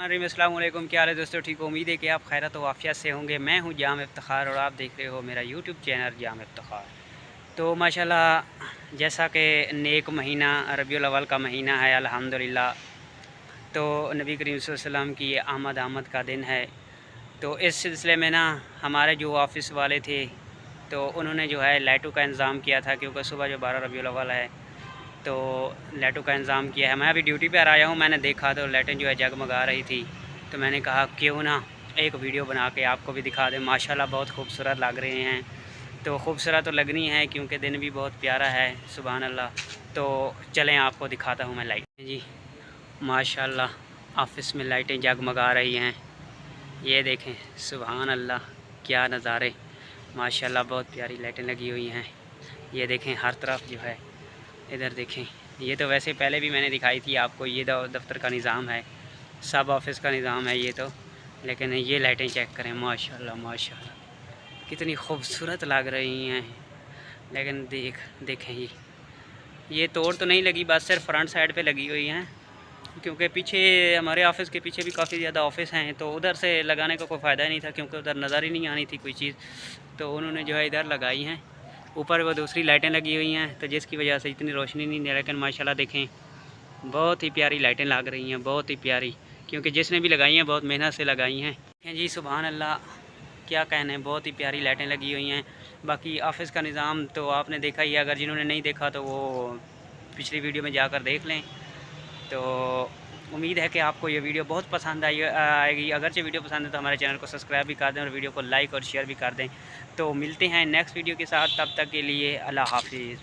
अस्सलाम वालेकुम, क्या हाल है दोस्तों? ठीक हो? उम्मीद है कि आप खैरियत व आफियत से होंगे। मैं हूं जाम इफ्तिखार और आप देख रहे हो मेरा यूट्यूब चैनल जाम इफ्तिखार। तो माशाल्लाह जैसा कि नेक महीना रबीउल अव्वल का महीना है अल्हम्दुलिल्लाह, तो नबी करीम सल्लल्लाहु अलैहि वसल्लम की आमद का दिन है। तो इस सिलसिले में ना हमारे जो ऑफ़िस वाले थे तो उन्होंने जो है लाइटों का इंतज़ाम किया था, क्योंकि सुबह जो 12 रबीउल अव्वल है तो लाइटों का इंतज़ाम किया है। मैं अभी ड्यूटी पर आया हूँ, मैंने देखा तो लाइटें जो है जगमगा रही थी, तो मैंने कहा क्यों ना एक वीडियो बना के आपको भी दिखा दें। माशाल्लाह बहुत खूबसूरत लग रहे हैं। तो खूबसूरत तो लगनी है क्योंकि दिन भी बहुत प्यारा है, सुभान अल्लाह। तो चलें आपको दिखाता हूँ मैं लाइट जी। माशाल्लाह ऑफ़िस में लाइटें जगमगा रही हैं, ये देखें सुभान अल्लाह, क्या नज़ारे। माशाल्लाह बहुत प्यारी लाइटें लगी हुई हैं। ये देखें हर तरफ जो है, इधर देखें। ये तो वैसे पहले भी मैंने दिखाई थी आपको, ये दफ्तर का निज़ाम है, सब ऑफ़िस का निज़ाम है ये तो। लेकिन ये लाइटें चेक करें, माशाल्लाह माशाल्लाह कितनी खूबसूरत लग रही हैं। लेकिन देखें ये तोड़ तो नहीं लगी, बस सिर्फ फ्रंट साइड पे लगी हुई हैं, क्योंकि पीछे हमारे ऑफ़िस के पीछे भी काफ़ी ज़्यादा ऑफ़िस हैं, तो उधर से लगाने का कोई फ़ायदा ही नहीं था, क्योंकि उधर नज़र ही नहीं आनी थी कोई चीज़। तो उन्होंने जो है इधर लगाई हैं, ऊपर वो दूसरी लाइटें लगी हुई हैं, तो जिसकी वजह से इतनी रोशनी नहीं है। लेकिन माशाल्लाह देखें बहुत ही प्यारी लाइटें लग रही हैं, बहुत ही प्यारी, क्योंकि जिसने भी लगाई हैं बहुत मेहनत से लगाई हैं जी। सुभान अल्लाह, क्या कहने, बहुत ही प्यारी लाइटें लगी हुई हैं। बाकी ऑफ़िस का निज़ाम तो आपने देखा ही है, अगर जिन्होंने नहीं देखा तो वो पिछली वीडियो में जाकर देख लें। तो उम्मीद है कि आपको ये वीडियो बहुत पसंद आएगी। अगरचे वीडियो पसंद है तो हमारे चैनल को सब्सक्राइब भी कर दें और वीडियो को लाइक और शेयर भी कर दें। तो मिलते हैं नेक्स्ट वीडियो के साथ, तब तक के लिए अल्लाह हाफ़िज़।